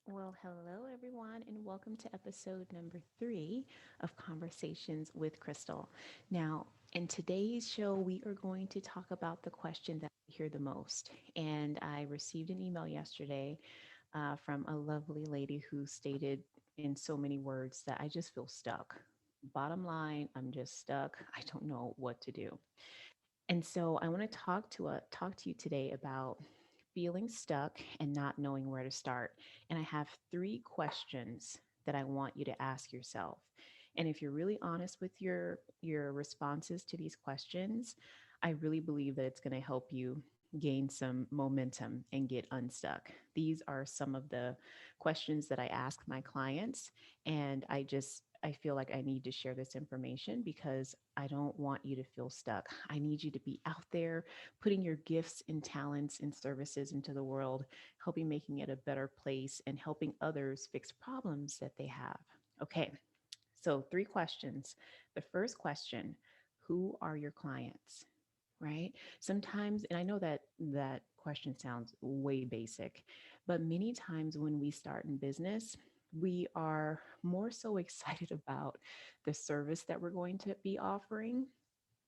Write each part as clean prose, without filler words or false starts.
Well, hello everyone, and welcome to episode number 3 of Conversations with Christal. Now, in today's show, we are going to talk about the question that I hear the most. And I received an email yesterday from a lovely lady who stated in so many words that I just feel stuck. Bottom line, I'm just stuck. I don't know what to do. And so I want to talk to you today about feeling stuck and not knowing where to start. And I have 3 questions that I want you to ask yourself. And if you're really honest with your responses to these questions, I really believe that it's going to help you gain some momentum and get unstuck. These are some of the questions that I ask my clients, and I feel like I need to share this information because I don't want you to feel stuck. I need you to be out there putting your gifts and talents and services into the world, helping making it a better place and helping others fix problems that they have. Okay. So, 3 questions. The first question, who are your clients? Right? Sometimes, and I know that that question sounds way basic, but many times when we start in business, we are more so excited about the service that we're going to be offering.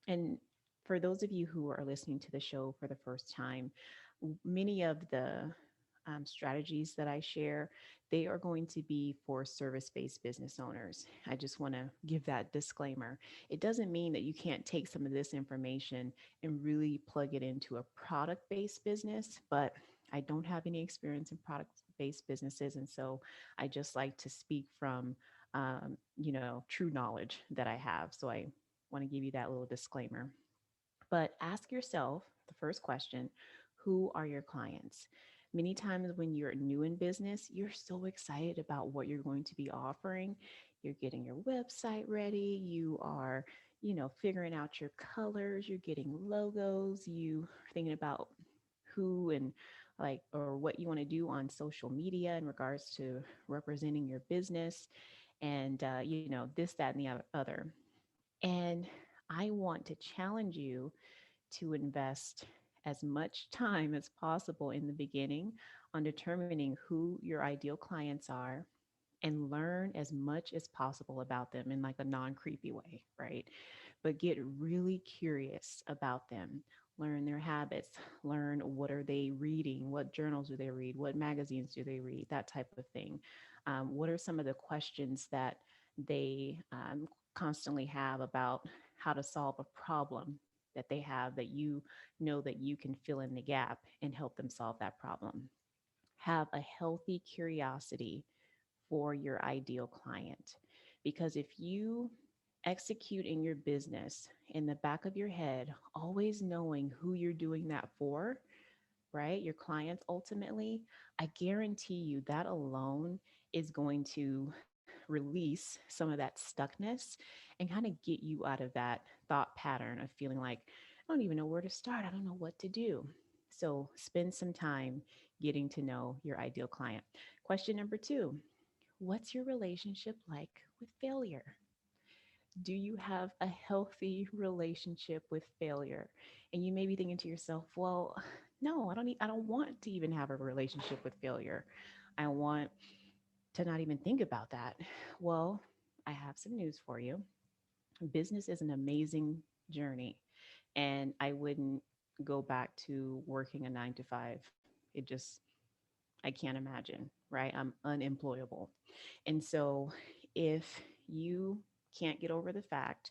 And for those of you who are listening to the show for the first time, many of the strategies that I share, they are going to be for service-based business owners. I just want to give that disclaimer. It doesn't mean that you can't take some of this information and really plug it into a product-based business, but I don't have any experience in product-based businesses, and so I just like to speak from, true knowledge that I have. So I want to give you that little disclaimer. But ask yourself the first question, who are your clients? Many times when you're new in business, you're so excited about what you're going to be offering. You're getting your website ready, you are, figuring out your colors, you're getting logos, you are thinking about who and like or what you want to do on social media in regards to representing your business and this, that, and the other. And I want to challenge you to invest as much time as possible in the beginning on determining who your ideal clients are and learn as much as possible about them in like a non-creepy way, right? But get really curious about them. Learn their habits, learn what are they reading, what journals do they read, what magazines do they read, that type of thing. What are some of the questions that they constantly have about how to solve a problem that they have that you know that you can fill in the gap and help them solve that problem. Have a healthy curiosity for your ideal client. Because if you execute in your business in the back of your head, always knowing who you're doing that for, right? Your clients ultimately, I guarantee you that alone is going to release some of that stuckness and kind of get you out of that thought pattern of feeling like, I don't even know where to start. I don't know what to do. So spend some time getting to know your ideal client. Question number 2, what's your relationship like with failure? Do you have a healthy relationship with failure? And you may be thinking to yourself, well, no, I don't want to even have a relationship with failure. I want to not even think about that. Well, I have some news for you. Business is an amazing journey, and I wouldn't go back to working a 9 to 5. It just, I can't imagine, right? I'm unemployable. And so if you can't get over the fact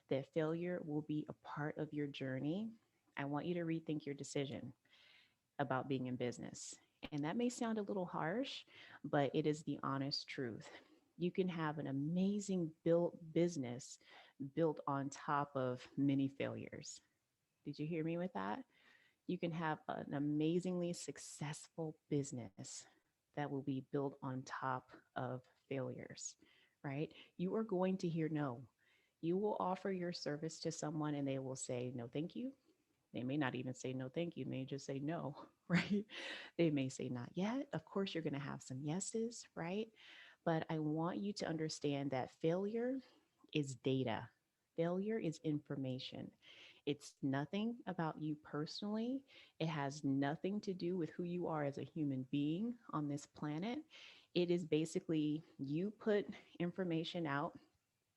that failure will be a part of your journey, I want you to rethink your decision about being in business. And that may sound a little harsh, but it is the honest truth. You can have an amazing built business built on top of many failures. Did you hear me with that? You can have an amazingly successful business that will be built on top of failures, right? You are going to hear no. You will offer your service to someone and they will say, no, thank you. They may not even say no, thank you. They may just say no, right? They may say not yet. Of course, you're going to have some yeses, right? But I want you to understand that failure is data, failure is information. It's nothing about you personally. It has nothing to do with who you are as a human being on this planet. It is basically you put information out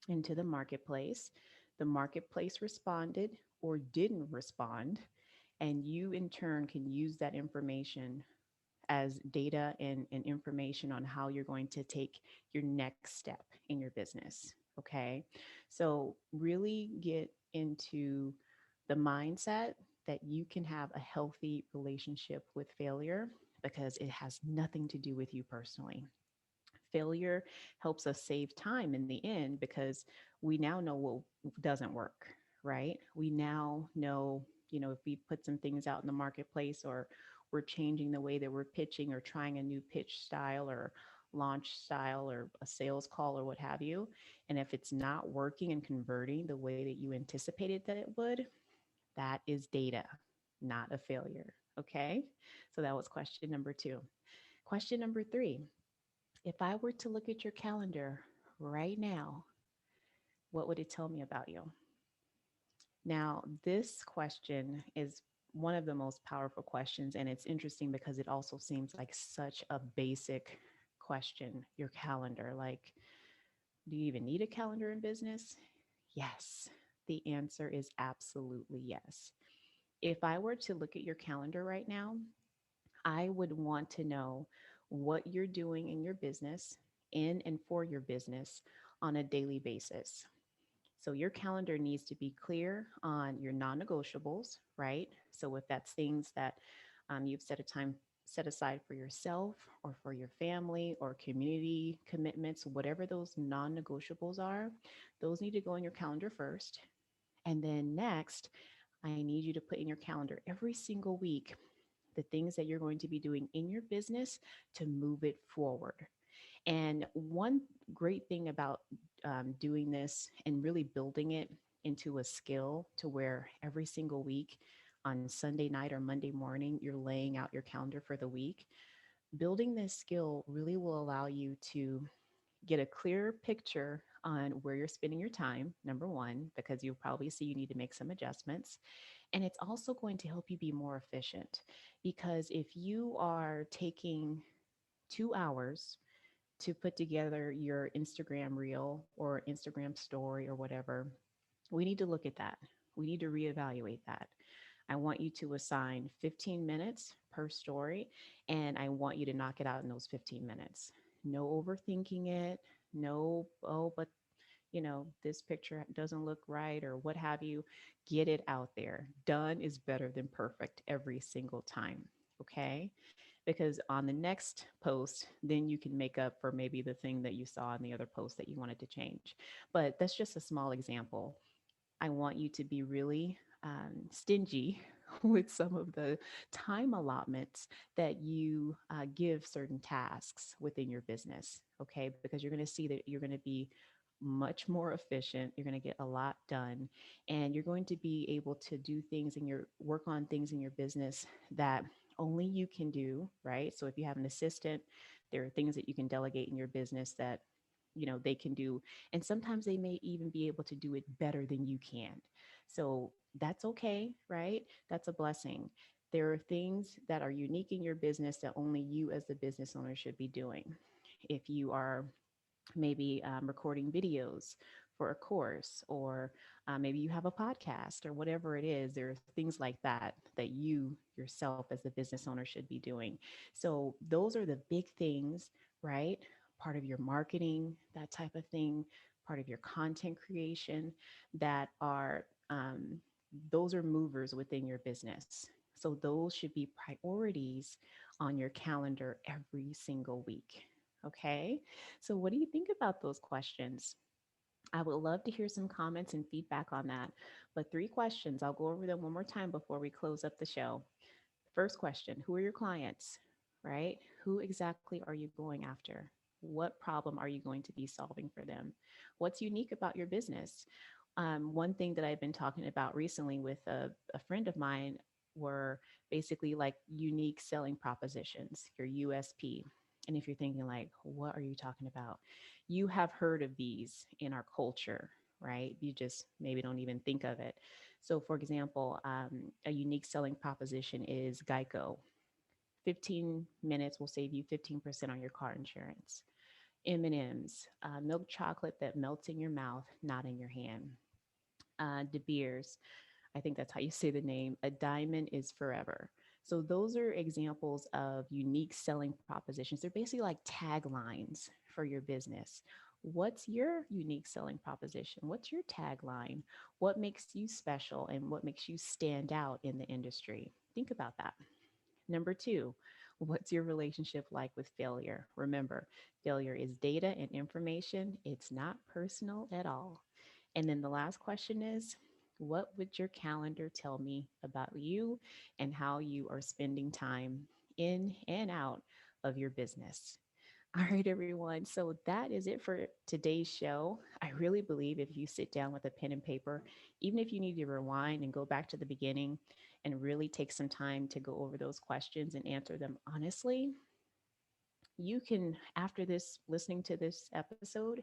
into the marketplace responded or didn't respond, and you in turn can use that information as data and information on how you're going to take your next step in your business. Okay. So, really get into the mindset that you can have a healthy relationship with failure because it has nothing to do with you personally. Failure helps us save time in the end because we now know what doesn't work, right? We now know, if we put some things out in the marketplace, or we're changing the way that we're pitching or trying a new pitch style or launch style or a sales call or what have you. And if it's not working and converting the way that you anticipated that it would, that is data, not a failure. Okay. So that was question number two. Question number three: if I were to look at your calendar right now, what would it tell me about you? Now, this question is one of the most powerful questions, and it's interesting because it also seems like such a basic question. Your calendar, like, do you even need a calendar in business? Yes. The answer is absolutely yes. If I were to look at your calendar right now, I would want to know what you're doing in your business, in and for your business on a daily basis. So your calendar needs to be clear on your non-negotiables, right? So if that's things that you've set aside for yourself or for your family or community commitments, whatever those non-negotiables are, those need to go in your calendar first. And then next, I need you to put in your calendar every single week the things that you're going to be doing in your business to move it forward. And one great thing about doing this and really building it into a skill to where every single week on Sunday night or Monday morning, you're laying out your calendar for the week. Building this skill really will allow you to get a clearer picture on where you're spending your time, number one, because you'll probably see you need to make some adjustments. And it's also going to help you be more efficient because if you are taking 2 hours to put together your Instagram reel or Instagram story or whatever, we need to look at that. We need to reevaluate that. I want you to assign 15 minutes per story, and I want you to knock it out in those 15 minutes. No overthinking it. No, oh, but this picture doesn't look right or what have you. Get it out there. Done is better than perfect every single time. Okay. Because on the next post, then you can make up for maybe the thing that you saw in the other post that you wanted to change. But that's just a small example. I want you to be really stingy with some of the time allotments that you give certain tasks within your business. Okay. Because you're going to see that you're going to be much more efficient. You're going to get a lot done, and you're going to be able to do things in your work on things in your business that only you can do, right? So if you have an assistant, there are things that you can delegate in your business that they can do, and sometimes they may even be able to do it better than you can. So that's okay, right? That's a blessing. There are things that are unique in your business that only you as the business owner should be doing. If you are maybe recording videos for a course, or maybe you have a podcast or whatever it is, there are things like that you yourself as the business owner should be doing. So those are the big things, right? Part of your marketing, that type of thing, part of your content creation, that are those are movers within your business. So those should be priorities on your calendar every single week. Okay. So, what do you think about those questions? I would love to hear some comments and feedback on that. But three questions, I'll go over them one more time before we close up the show. First question: who are your clients, right? Who exactly are you going after? What problem are you going to be solving for them? What's unique about your business? One thing that I've been talking about recently with a friend of mine were basically like unique selling propositions, your USP. And if you're thinking, like, what are you talking about? You have heard of these in our culture, right? You just maybe don't even think of it. So, for example, a unique selling proposition is Geico. 15 minutes will save you 15% on your car insurance. M&Ms, milk chocolate that melts in your mouth, not in your hand. De Beers, I think that's how you say the name, a diamond is forever. So those are examples of unique selling propositions. They're basically like taglines for your business. What's your unique selling proposition? What's your tagline? What makes you special and what makes you stand out in the industry? Think about that. Number two, what's your relationship like with failure? Remember, failure is data and information, it's not personal at all. And then the last question is, what would your calendar tell me about you and how you are spending time in and out of your business? All right, everyone. So that is it for today's show. I really believe if you sit down with a pen and paper, even if you need to rewind and go back to the beginning and really take some time to go over those questions and answer them honestly, you can, after this, listening to this episode,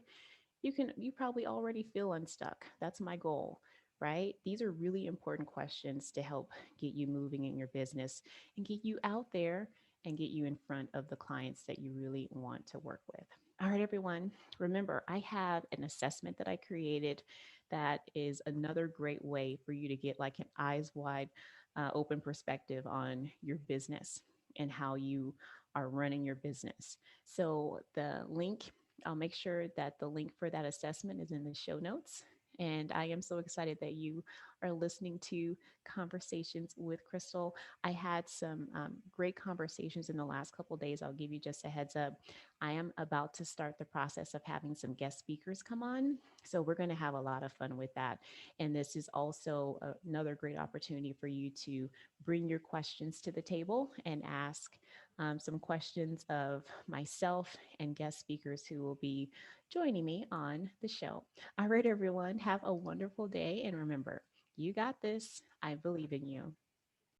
you probably already feel unstuck. That's my goal, right? These are really important questions to help get you moving in your business and get you out there and get you in front of the clients that you really want to work with. All right, everyone. Remember, I have an assessment that I created that is another great way for you to get like an eyes wide open perspective on your business and how you are running your business. So the link, I'll make sure that the link for that assessment is in the show notes. And I am so excited that you are listening to Conversations with Christal. I had some great conversations in the last couple of days. I'll give you just a heads up. I am about to start the process of having some guest speakers come on. So we're going to have a lot of fun with that. And this is also another great opportunity for you to bring your questions to the table and ask some questions of myself and guest speakers who will be joining me on the show. All right, everyone, have a wonderful day. And remember, you got this. I believe in you.